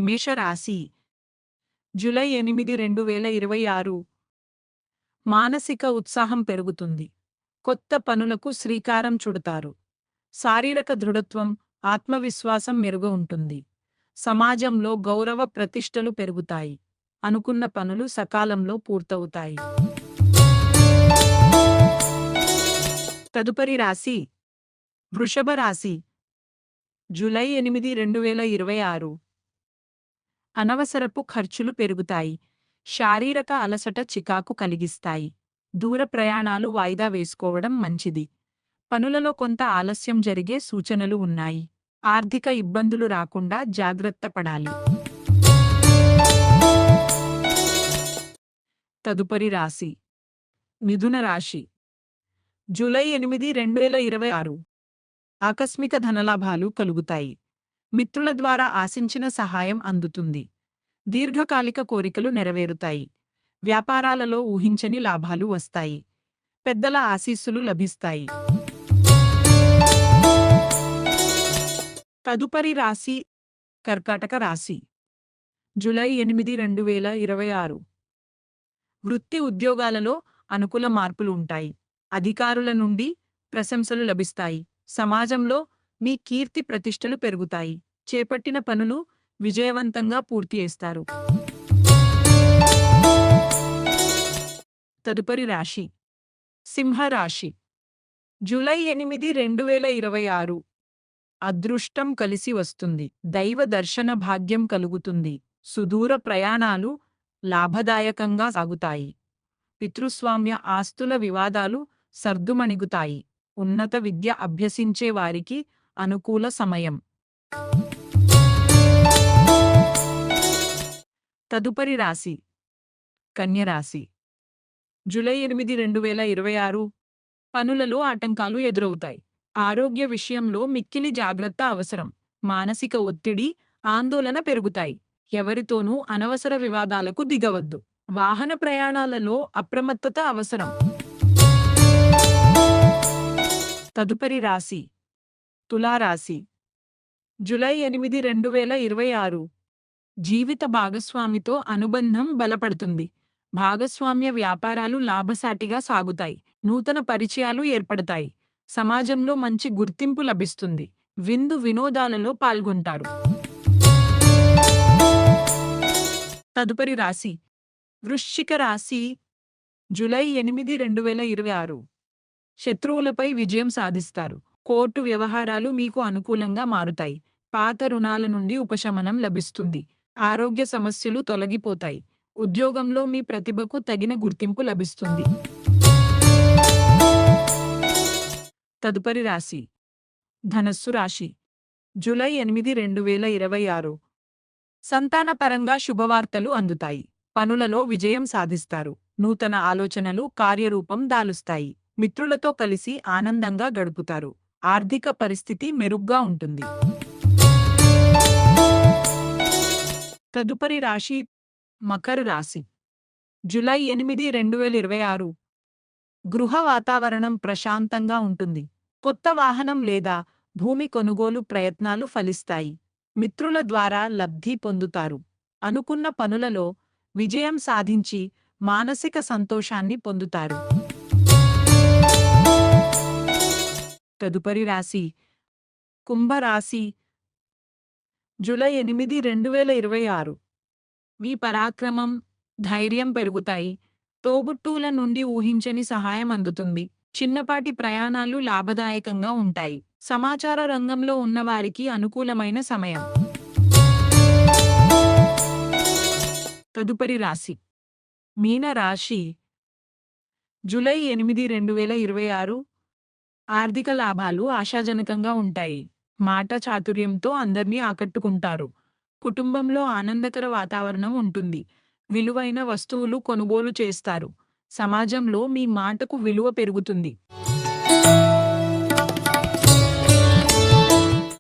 మేషరాశి జూలై 8, 2026 మానసిక ఉత్సాహం పెరుగుతుంది. కొత్త పనులకు శ్రీకారం చుడతారు. శారీరక దృఢత్వం, ఆత్మవిశ్వాసం మెరుగు ఉంటుంది. సమాజంలో గౌరవ ప్రతిష్టలు పెరుగుతాయి. అనుకున్న పనులు సకాలంలో పూర్తవుతాయి. తదుపరి రాశి వృషభ రాశి జూలై 8, 2026 అనవసరపు ఖర్చులు పెరుగుతాయి. శారీరక అలసట చికాకు కలిగిస్తాయి. దూర ప్రయాణాలు వాయిదా వేసుకోవడం మంచిది. పనులలో కొంత ఆలస్యం జరిగే సూచనలు ఉన్నాయి. ఆర్థిక ఇబ్బందులు రాకుండా జాగ్రత్త పడాలి. తదుపరి రాశి మిథున రాశి జూలై 8, 2026 ఆకస్మిక ధనలాభాలు కలుగుతాయి. మిత్రుల ద్వారా ఆశించిన సహాయం అందుతుంది. దీర్ఘకాలిక కోరికలు నెరవేరుతాయి. వ్యాపారాలలో ఊహించని లాభాలు వస్తాయి. పెద్దల ఆశీస్సులు లభిస్తాయి. తదుపరి రాశి కర్కాటక రాశి జూలై 8, 2026 వృత్తి ఉద్యోగాలలో అనుకూల మార్పులు ఉంటాయి. అధికారుల నుండి ప్రశంసలు లభిస్తాయి. సమాజంలో మీ కీర్తి ప్రతిష్టలు పెరుగుతాయి. చేపట్టిన పనులు విజయవంతంగా పూర్తి చేస్తారు. తదుపరి రాశి సింహరాశి జూలై 8, 2026 అదృష్టం కలిసి వస్తుంది. దైవ దర్శన భాగ్యం కలుగుతుంది. సుదూర ప్రయాణాలు లాభదాయకంగా సాగుతాయి. పితృస్వామ్య ఆస్తుల వివాదాలు సర్దుమణిగుతాయి. ఉన్నత విద్య అభ్యసించే వారికి అనుకూల సమయం. తదుపరి రాశి కన్యరాశి జూలై 8, 2026 పనులలో ఆటంకాలు ఎదురవుతాయి. ఆరోగ్య విషయంలో మిక్కిలి జాగ్రత్త అవసరం. మానసిక ఒత్తిడి, ఆందోళన పెరుగుతాయి. ఎవరితోనూ అనవసర వివాదాలకు దిగవద్దు. వాహన ప్రయాణాలలో అప్రమత్తత అవసరం. తదుపరి రాశి తులారాశి జూలై 8, 2026 జీవిత భాగస్వామితో అనుబంధం బలపడుతుంది. భాగస్వామ్య వ్యాపారాలు లాభసాటిగా సాగుతాయి. నూతన పరిచయాలు ఏర్పడతాయి. సమాజంలో మంచి గుర్తింపు లభిస్తుంది. విందు వినోదాలలో పాల్గొంటారు. తదుపరి రాశి వృశ్చిక రాశి జూలై 8, 2026 శత్రువులపై విజయం సాధిస్తారు. కోర్టు వ్యవహారాలు మీకు అనుకూలంగా మారుతాయి. పాత రుణాల నుండి ఉపశమనం లభిస్తుంది. ఆరోగ్య సమస్యలు తొలగిపోతాయి. ఉద్యోగంలో మీ ప్రతిభకు తగిన గుర్తింపు లభిస్తుంది. తదుపరి రాశి ధనస్సు రాశి జూలై 8, 2026 సంతానపరంగా శుభవార్తలు అందుతాయి. పనులలో విజయం సాధిస్తారు. నూతన ఆలోచనలు కార్యరూపం దాలుస్తాయి. మిత్రులతో కలిసి ఆనందంగా గడుపుతారు. ఆర్థిక పరిస్థితి మెరుగ్గా ఉంటుంది. తదుపరి రాశి మకర రాశి జూలై 8, 2026 గృహ వాతావరణం ప్రశాంతంగా ఉంటుంది. కొత్త వాహనం లేదా భూమి కొనుగోలు ప్రయత్నాలు ఫలిస్తాయి. మిత్రుల ద్వారా లబ్ధి పొందుతారు. అనుకున్న పనులలో విజయం సాధించి మానసిక సంతోషాన్ని పొందుతారు. తదుపరి రాశి కుంభరాశి జూలై 8, 2026 మీ పరాక్రమం, ధైర్యం పెరుగుతాయి. తోబుట్టువుల నుండి ఊహించని సహాయం అందుతుంది. చిన్నపాటి ప్రయాణాలు లాభదాయకంగా ఉంటాయి. సమాచార రంగంలో ఉన్నవారికి అనుకూలమైన సమయం. తదుపరి రాశి మీన రాశి జూలై 8, 2026 ఆర్థిక లాభాలు ఆశాజనకంగా ఉంటాయి. మాట చాతుర్యంతో అందర్నీ ఆకట్టుకుంటారు. కుటుంబంలో ఆనందకర వాతావరణం ఉంటుంది. విలువైన వస్తువులు కొనుగోలు చేస్తారు. సమాజంలో మీ మాటకు విలువ పెరుగుతుంది.